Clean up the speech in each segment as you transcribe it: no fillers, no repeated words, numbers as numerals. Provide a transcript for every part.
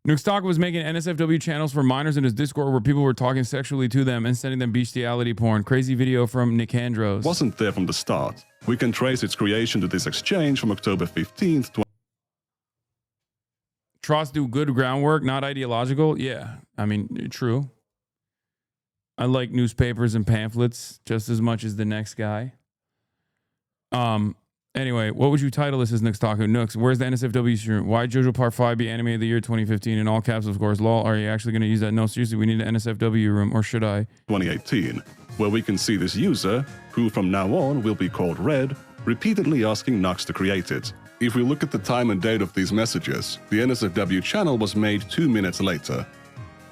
Nuxtalk was making NSFW channels for minors in his Discord where people were talking sexually to them and sending them bestiality porn. Crazy video from Nicandros. Wasn't there from the start. We can trace its creation to this exchange from October 15th. Trots do good groundwork, not ideological. Yeah, I mean, true. I like newspapers and pamphlets just as much as the next guy. Anyway, what would you title this as, Nuxtaku? Nux, where's the NSFW stream? Why JoJo Part 5 be anime of the year 2015 in all caps, of course? Lol, are you actually going to use that? No, seriously, we need an NSFW room, or should I? 2018, where we can see this user, who from now on will be called Red, repeatedly asking Nux to create it. If we look at the time and date of these messages, the NSFW channel was made 2 minutes later.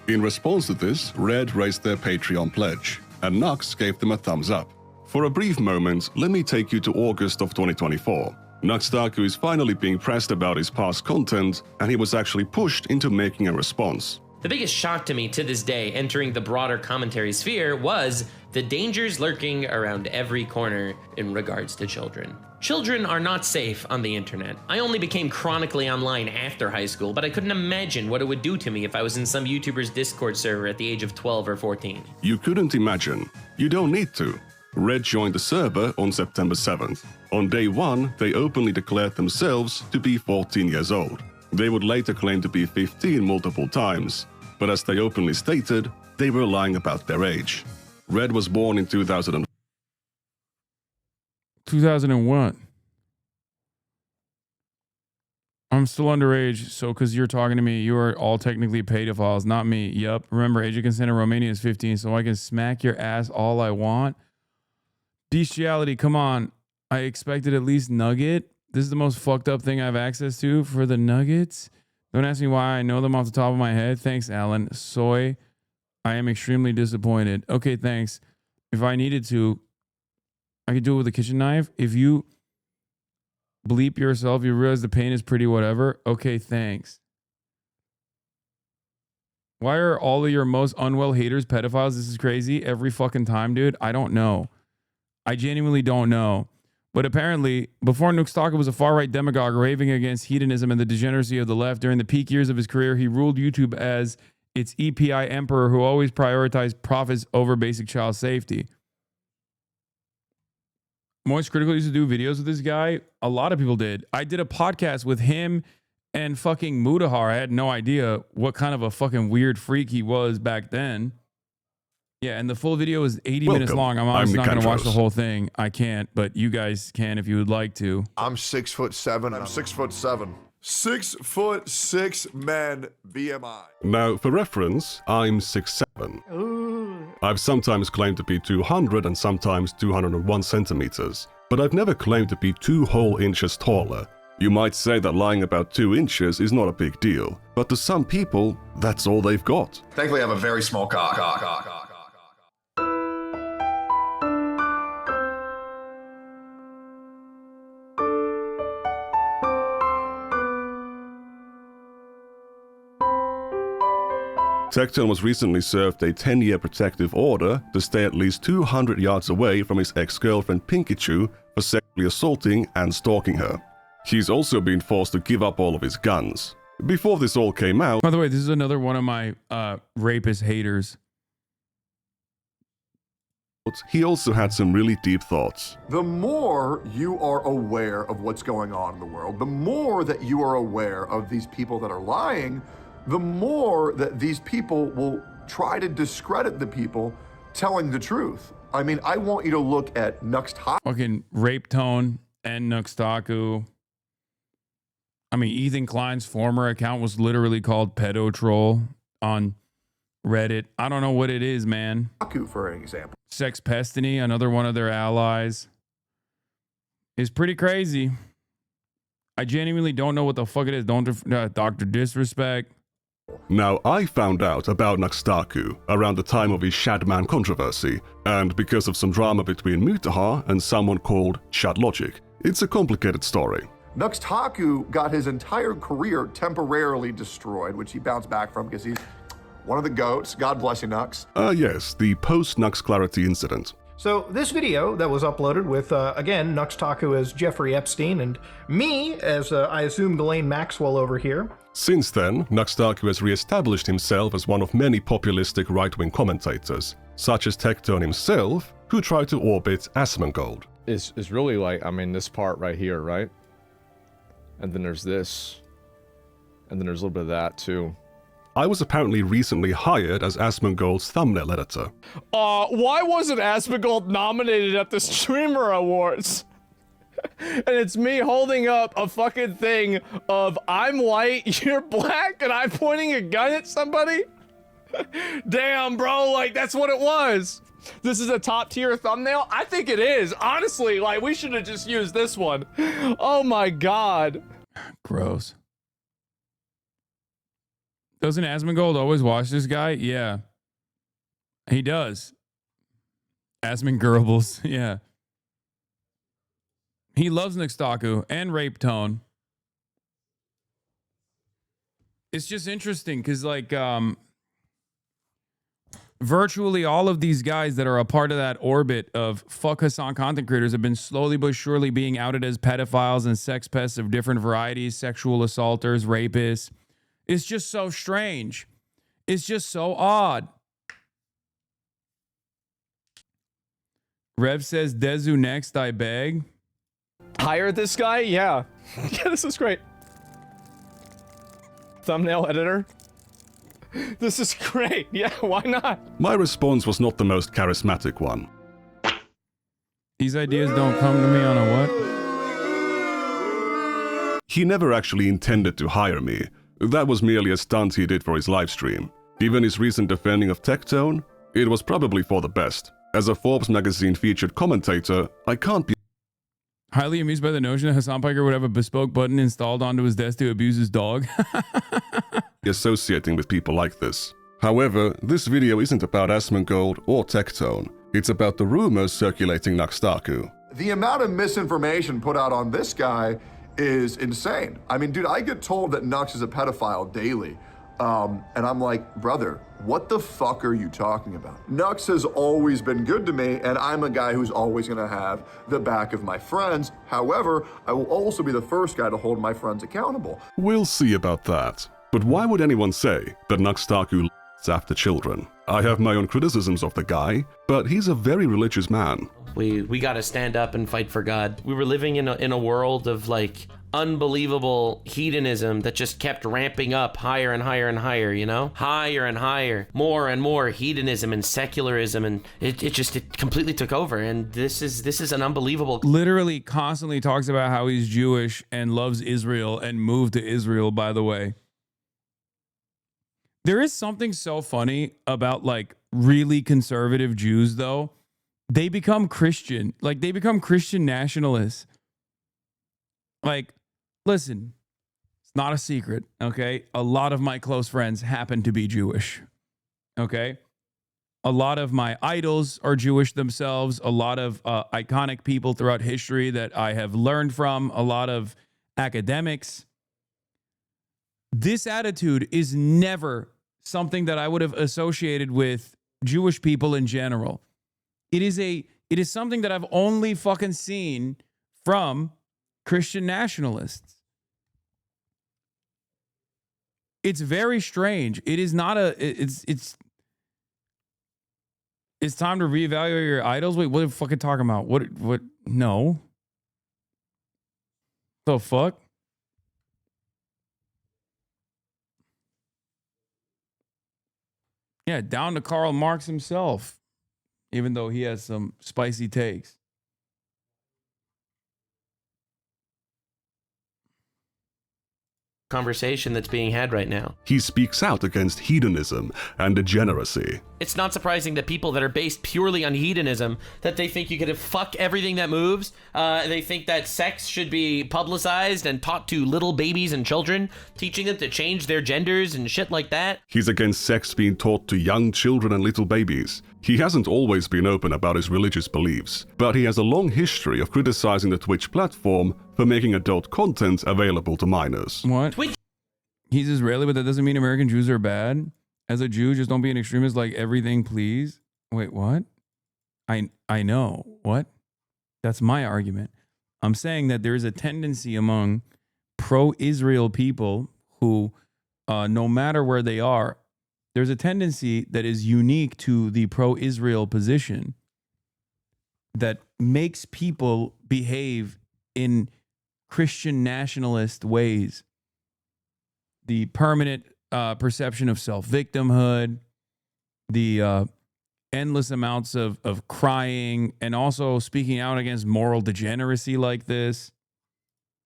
In response to this, Red raised their Patreon pledge, and Nux gave them a thumbs up. For a brief moment, let me take you to August of 2024. Nuxtaku is finally being pressed about his past content, and he was actually pushed into making a response. The biggest shock to me to this day entering the broader commentary sphere was the dangers lurking around every corner in regards to children. Children are not safe on the internet. I only became chronically online after high school, but I couldn't imagine what it would do to me if I was in some YouTuber's Discord server at the age of 12 or 14. You couldn't imagine. You don't need to. Red joined the server on September 7th. On day 1, they openly declared themselves to be 14 years old. They would later claim to be 15 multiple times, but as they openly stated, they were lying about their age. Red was born in 2001. 2001. I'm still underage, so because you're talking to me, you are all technically pedophiles, not me. Yup. Remember, age of consent in Romania is 15, so I can smack your ass all I want. Bestiality, come on. I expected at least nugget. This is the most fucked up thing I have access to for the nuggets. Don't ask me why I know them off the top of my head. Thanks, Alan. Soy, I am extremely disappointed. Okay, thanks. If I needed to, I could do it with a kitchen knife. If you bleep yourself, you realize the pain is pretty whatever. Okay, thanks. Why are all of your most unwell haters pedophiles? This is crazy. Every fucking time, dude. I don't know. I genuinely don't know. But apparently, before Nuxtalka was a far-right demagogue raving against hedonism and the degeneracy of the left, during the peak years of his career, he ruled YouTube as its EPI emperor who always prioritized profits over basic child safety. Moist Critical used to do videos with this guy. A lot of people did. I did a podcast with him and fucking Mudahar. I had no idea what kind of a fucking weird freak he was back then. Yeah, and the full video is 80 minutes long. I'm honestly not going to watch the whole thing. I can't, but you guys can if you would like to. I'm 6'7". I'm 6'7". 6'6" men BMI. Now, for reference, I'm 6'7". I've sometimes claimed to be 200 and sometimes 201 centimeters, but I've never claimed to be 2 whole inches taller. You might say that lying about 2 inches is not a big deal, but to some people, that's all they've got. Thankfully, I have a very small cock. Tecton was recently served a 10-year protective order to stay at least 200 yards away from his ex-girlfriend Pinkichu for sexually assaulting and stalking her. He's also been forced to give up all of his guns. Before this all came out... By the way, this is another one of my rapist haters. He also had some really deep thoughts. The more you are aware of what's going on in the world, the more that you are aware of these people that are lying, the more that these people will try to discredit the people telling the truth. I mean, I want you to look at Nuxtaku. Fucking Rape Tone and Nuxtaku. I mean, Ethan Klein's former account was literally called Pedo Troll on Reddit. I don't know what it is, man. For an example. XPEST, another one of their allies, is pretty crazy. I genuinely don't know what the fuck it is. Don't Dr. Disrespect. Now, I found out about Nuxtaku around the time of his Shadman controversy, and because of some drama between Mutahar and someone called Shadlogic. It's a complicated story. Nuxtaku got his entire career temporarily destroyed, which he bounced back from because he's one of the GOATs. God bless you, Nux. Yes, the post-Nux Clarity incident. So this video that was uploaded with, again, Nuxtaku as Jeffrey Epstein and me as, I assume, Ghislaine Maxwell over here, Since then, Naxtaku has re-established himself as one of many populistic right-wing commentators, such as Tectone himself, who tried to orbit Asmongold. Is really like, I mean, this part right here, right? And then there's this. And then there's a little bit of that, too. I was apparently recently hired as Asmongold's thumbnail editor. Why wasn't Asmongold nominated at the Streamer Awards? And it's me holding up a fucking thing of I'm white, you're black, and I'm pointing a gun at somebody? Damn, bro, like, that's what it was. This is a top tier thumbnail? I think it is. Honestly, like, we should have just used this one. Oh my god. Gross. Doesn't Asmongold always watch this guy? Yeah. He does. Asmongorables, yeah. He loves Naxtaku and Rape Tone. It's just interesting because, like, virtually all of these guys that are a part of that orbit of fuck Hassan content creators have been slowly but surely being outed as pedophiles and sex pests of different varieties, sexual assaulters, rapists. It's just so strange. It's just so odd. Rev says, Dezu next, I beg. Hire this guy? Yeah. Yeah, this is great. Thumbnail editor. This is great. Yeah, why not? My response was not the most charismatic one. These ideas don't come to me on a what? He never actually intended to hire me. That was merely a stunt he did for his livestream. Even his recent defending of Tectone, it was probably for the best. As a Forbes magazine featured commentator, I can't be Highly amused by the notion that Hassan Piker would have a bespoke button installed onto his desk to abuse his dog. associating with people like this. However, this video isn't about Asmongold or Tectone. It's about the rumors circulating Naxtaku. The amount of misinformation put out on this guy is insane. I mean, dude, I get told that Nux is a pedophile daily. And I'm like, brother, what the fuck are you talking about? Nux has always been good to me, and I'm a guy who's always gonna have the back of my friends. However, I will also be the first guy to hold my friends accountable. We'll see about that. But why would anyone say that Naxtaku lusts after children? I have my own criticisms of the guy, but he's a very religious man. We got to stand up and fight for God. We were living in a world of like unbelievable hedonism that just kept ramping up higher and higher and higher, you know? Higher and higher, more and more hedonism and secularism, and it completely took over. And this is an unbelievable. Literally constantly talks about how he's Jewish and loves Israel and moved to Israel, by the way. There is something so funny about like really conservative Jews, though. They become Christian. Like, they become Christian nationalists. Like, listen, it's not a secret, okay? A lot of my close friends happen to be Jewish, okay? A lot of my idols are Jewish themselves. A lot of iconic people throughout history that I have learned from. A lot of academics. This attitude is never something that I would have associated with Jewish people in general. It is something that I've only fucking seen from Christian nationalists. It's very strange. It is not a it's time to reevaluate your idols. Wait, what are you fucking talking about? What no. The fuck? Yeah, down to Karl Marx himself. Even though he has some spicy takes. Conversation that's being had right now. He speaks out against hedonism and degeneracy. It's not surprising that people that are based purely on hedonism, that they think you could fuck everything that moves. They think that sex should be publicized and taught to little babies and children, teaching them to change their genders and shit like that. He's against sex being taught to young children and little babies. He hasn't always been open about his religious beliefs, but he has a long history of criticizing the Twitch platform for making adult content available to minors. What? Twitch. He's Israeli, but that doesn't mean American Jews are bad. As a Jew, just don't be an extremist like everything, please. Wait, what? I know. What? That's my argument. I'm saying that there is a tendency among pro-Israel people who no matter where they are, there's a tendency that is unique to the pro-Israel position that makes people behave in Christian nationalist ways. The permanent perception of self-victimhood, the endless amounts of crying, and also speaking out against moral degeneracy like this.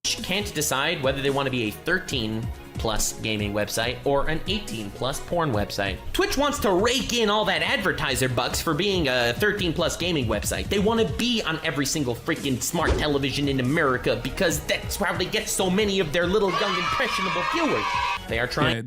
Can't decide whether they want to be a 13 plus gaming website or an 18 plus porn website. Twitch wants to rake in all that advertiser bucks for being a 13 plus gaming website. They want to be on every single freaking smart television in America because that's how they get so many of their little young impressionable viewers. They are trying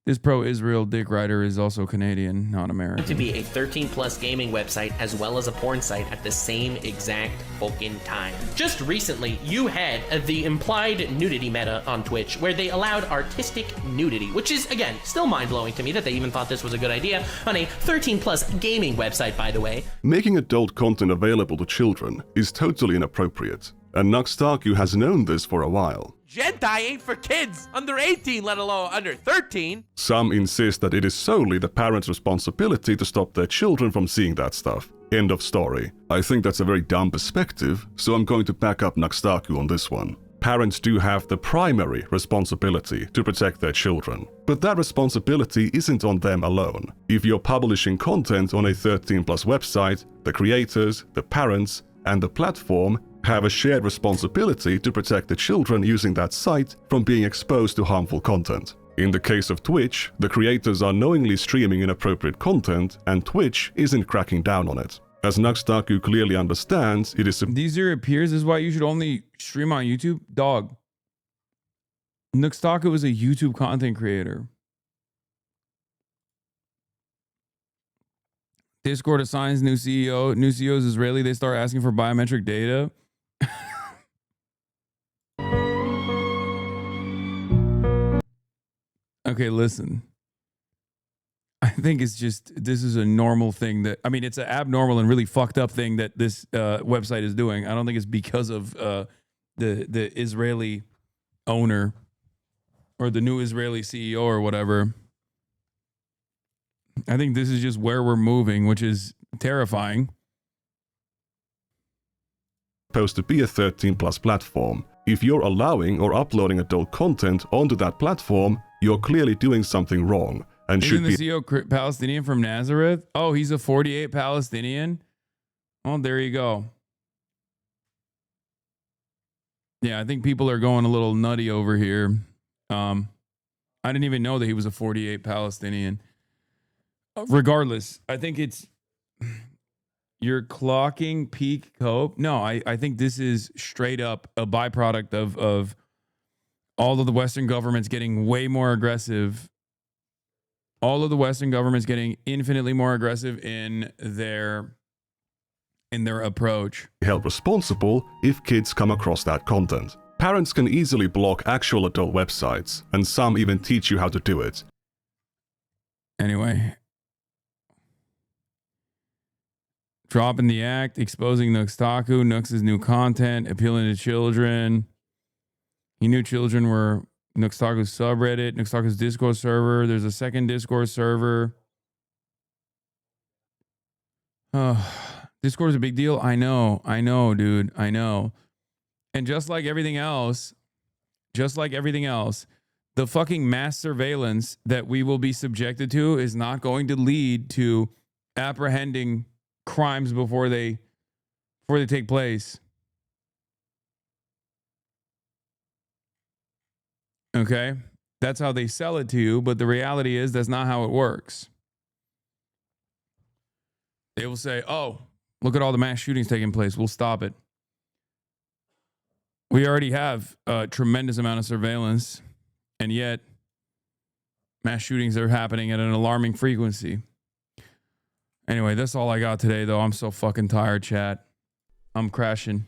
This pro-Israel dick rider is also Canadian, not American. to be a 13 plus gaming website as well as a porn site at the same exact fucking time. Just recently, you had the implied nudity meta on Twitch where they allowed artistic nudity, which is, again, still mind-blowing to me that they even thought this was a good idea on a 13 plus gaming website, by the way. Making adult content available to children is totally inappropriate, and Nuxtaku has known this for a while. Hentai ain't for kids under 18, let alone under 13. Some insist that it is solely the parents' responsibility to stop their children from seeing that stuff. End of story. I think that's a very dumb perspective, so I'm going to back up Nuxtaku on this one. Parents do have the primary responsibility to protect their children, but that responsibility isn't on them alone. If you're publishing content on a 13+ website, the creators, the parents, and the platform have a shared responsibility to protect the children using that site from being exposed to harmful content. In the case of Twitch, the creators are knowingly streaming inappropriate content, and Twitch isn't cracking down on it. As Nuxtaku clearly understands, it is... These are your peers? This is why you should only stream on YouTube? Dog. Nuxtaku is a YouTube content creator. Discord assigns new CEO. New CEO is Israeli. They start asking for biometric data. Okay, listen. I think it's just, this is a normal thing that, I mean, it's an abnormal and really fucked up thing that this website is doing. I don't think it's because of the Israeli owner or the new Israeli CEO or whatever. I think this is just where we're moving, which is terrifying. Supposed to be a 13+ platform. If you're allowing or uploading adult content onto that platform, you're clearly doing something wrong and Isn't should the be... CEO Palestinian from Nazareth? Oh, he's a 48 Palestinian? Oh, there you go. Yeah, I think people are going a little nutty over here. I didn't even know that he was a 48 Palestinian. Regardless, I think it's... You're clocking peak cope. No, I think this is straight up a byproduct of all of the Western governments getting way more aggressive. All of the Western governments getting infinitely more aggressive in their approach. held responsible if kids come across that content. Parents can easily block actual adult websites, and some even teach you how to do it. Anyway. Dropping the act, exposing Nuxtaku, Nux's new content, appealing to children. He knew children were Nuxtaku's subreddit, Nuxtaku's Discord server. There's a second Discord server. Discord is a big deal. I know, dude. I know. And just like everything else, the fucking mass surveillance that we will be subjected to is not going to lead to apprehending crimes before they take place. Okay? That's how they sell it to you, but the reality is that's not how it works. They will say, "Oh, look at all the mass shootings taking place. We'll stop it." We already have a tremendous amount of surveillance, and yet mass shootings are happening at an alarming frequency. Anyway, that's all I got today, though. I'm so fucking tired, chat. I'm crashing.